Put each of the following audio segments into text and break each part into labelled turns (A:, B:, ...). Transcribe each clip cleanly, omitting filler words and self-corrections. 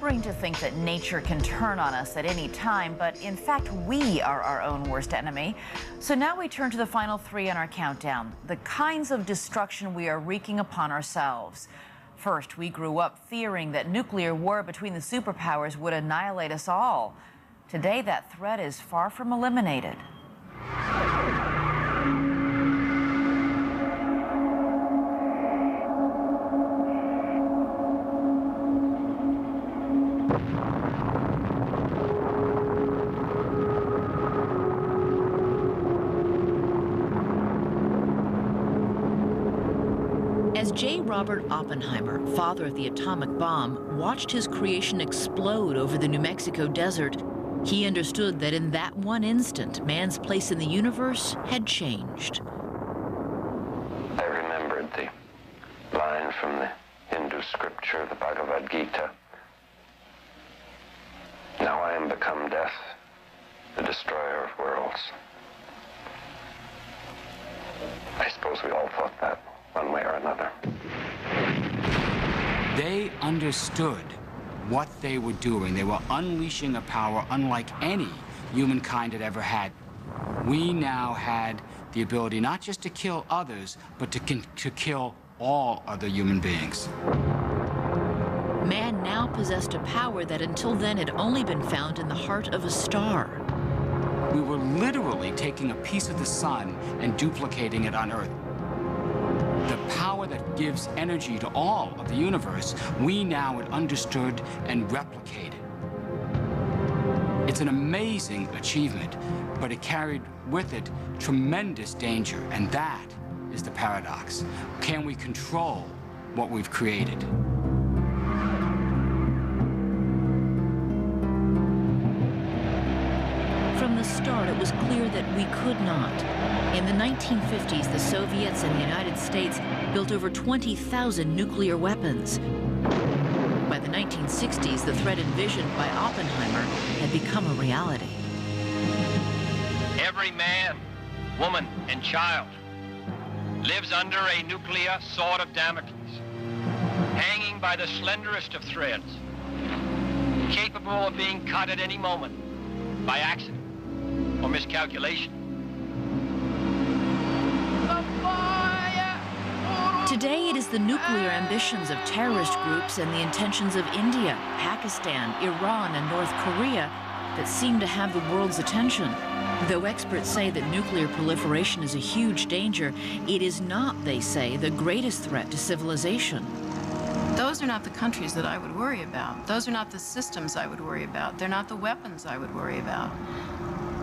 A: sobering to think that nature can turn on us at any time, but in fact, we are our own worst enemy. So now we turn to the final three on our countdown, the kinds of destruction we are wreaking upon ourselves. First, we grew up fearing that nuclear war between the superpowers would annihilate us all. Today, that threat is far from eliminated. As J. Robert Oppenheimer, father of the atomic bomb, watched his creation explode over the New Mexico desert, he understood that in that one instant, man's place in the universe had changed.
B: I remembered the line from the Hindu scripture, the Bhagavad Gita. Now I am become death, the destroyer of worlds. I suppose we all thought that one way or another.
C: They understood what they were doing. They were unleashing a power unlike any humankind had ever had. We now had the ability not just to kill others, but to kill all other human beings.
A: Man now possessed a power that until then had only been found in the heart of a star.
C: We were literally taking a piece of the sun and duplicating it on Earth. The power that gives energy to all of the universe, we now had understood and replicated. It's an amazing achievement, but it carried with it tremendous danger, and that is the paradox. Can we control what we've created?
A: From the start, it was clear that we could not. In the 1950s, the Soviets and the United States built over 20,000 nuclear weapons. By the 1960s, the threat envisioned by Oppenheimer had become a reality.
D: Every man, woman, and child lives under a nuclear sword of Damocles, hanging by the slenderest of threads, capable of being cut at any moment by accident or miscalculation.
A: Today, it is the nuclear ambitions of terrorist groups and the intentions of India, Pakistan, Iran, and North Korea that seem to have the world's attention. Though experts say that nuclear proliferation is a huge danger, it is not, they say, the greatest threat to civilization.
E: Those are not the countries that I would worry about. Those are not the systems I would worry about. They're not the weapons I would worry about.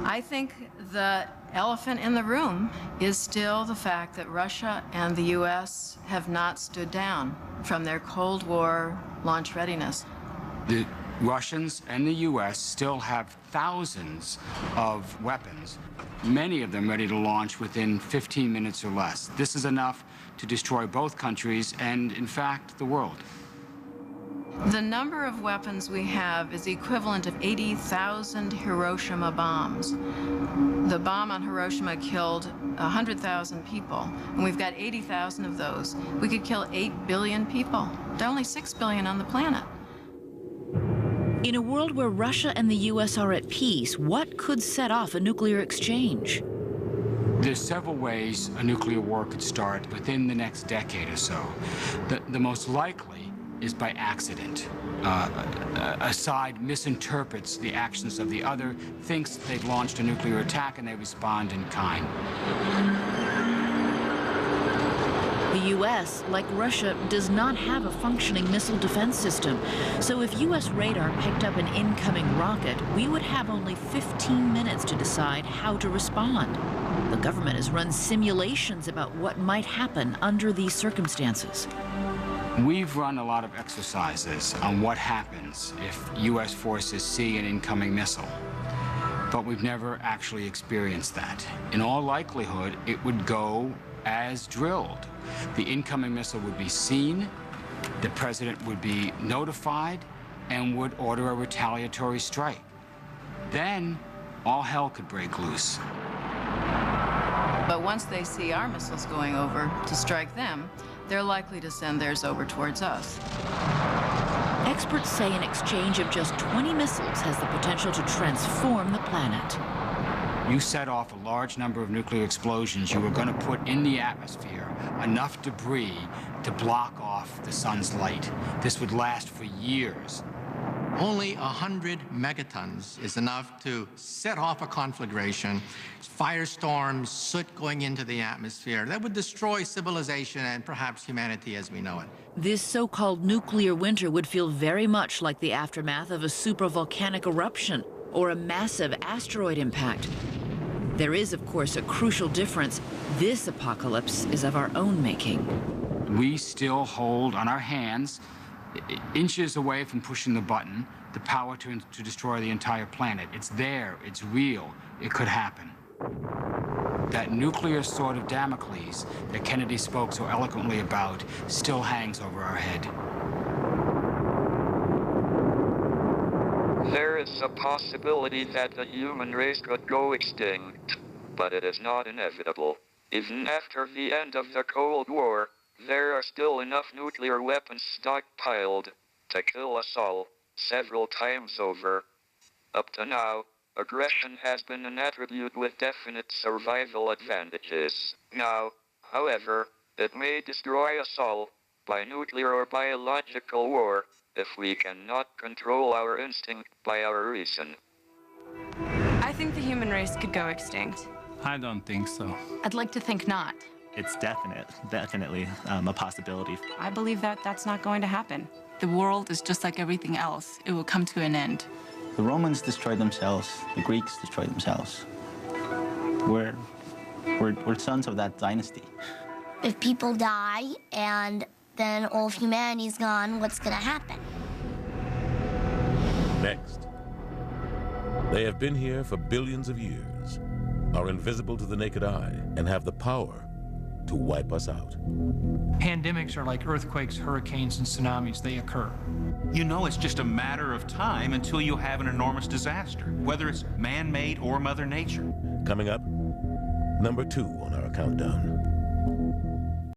E: I think the elephant in the room is still the fact that Russia and the U.S. have not stood down from their Cold War launch readiness.
C: The Russians and the U.S. still have thousands of weapons, many of them ready to launch within 15 minutes or less. This is enough to destroy both countries and, in fact, the world.
E: The number of weapons we have is the equivalent of 80,000 Hiroshima bombs. The bomb on Hiroshima killed 100,000 people, and we've got 80,000 of those. We could kill 8 billion people. There are only 6 billion on the planet.
A: In a world where Russia and the U.S. are at peace, what could set off a nuclear exchange?
C: There's several ways a nuclear war could start within the next decade or so. The most likely is by accident. A side misinterprets the actions of the other, thinks they've launched a nuclear attack, and they respond in kind.
A: The U.S., like Russia, does not have a functioning missile defense system. So if U.S. radar picked up an incoming rocket, we would have only 15 minutes to decide how to respond. The government has run simulations about what might happen under these circumstances.
C: We've run a lot of exercises on what happens if U.S. forces see an incoming missile, but we've never actually experienced that. In all likelihood, it would go as drilled. The incoming missile would be seen, the president would be notified, and would order a retaliatory strike. Then, all hell could break loose.
E: But once they see our missiles going over to strike them, they're likely to send theirs over towards us.
A: Experts say an exchange of just 20 missiles has the potential to transform the planet.
C: You set off a large number of nuclear explosions, you were going to put in the atmosphere enough debris to block off the sun's light. This would last for years.
F: Only 100 megatons is enough to set off a conflagration, firestorms, soot going into the atmosphere that would destroy civilization and perhaps humanity as we know it.
A: This so-called nuclear winter would feel very much like the aftermath of a supervolcanic eruption or a massive asteroid impact. There is, of course, a crucial difference. This apocalypse is of our own making.
C: We still hold on our hands, inches away from pushing the button, the power to destroy the entire planet. It's there, it's real, it could happen. That nuclear sword of Damocles that Kennedy spoke so eloquently about still hangs over our head.
G: There is a possibility that the human race could go extinct, but it is not inevitable. Even after the end of the Cold War, there are still enough nuclear weapons stockpiled to kill us all several times over. Up to now, aggression has been an attribute with definite survival advantages. Now, however, it may destroy us all by nuclear or biological war if we cannot control our instinct by our reason.
H: I think the human race could go extinct.
I: I don't think so.
H: I'd like to think not.
J: It's definitely a possibility.
H: I believe that that's not going to happen. The world is just like everything else. It will come to an end.
J: The Romans destroyed themselves. The Greeks destroyed themselves. We're sons of that dynasty.
K: If people die and then all of humanity's gone, what's gonna happen?
L: Next. They have been here for billions of years, are invisible to the naked eye, and have the power to wipe us out.
M: Pandemics are like earthquakes, hurricanes, and tsunamis. They occur.
N: You know it's just a matter of time until you have an enormous disaster, whether it's man-made or Mother Nature.
L: Coming up, number 2 on our countdown.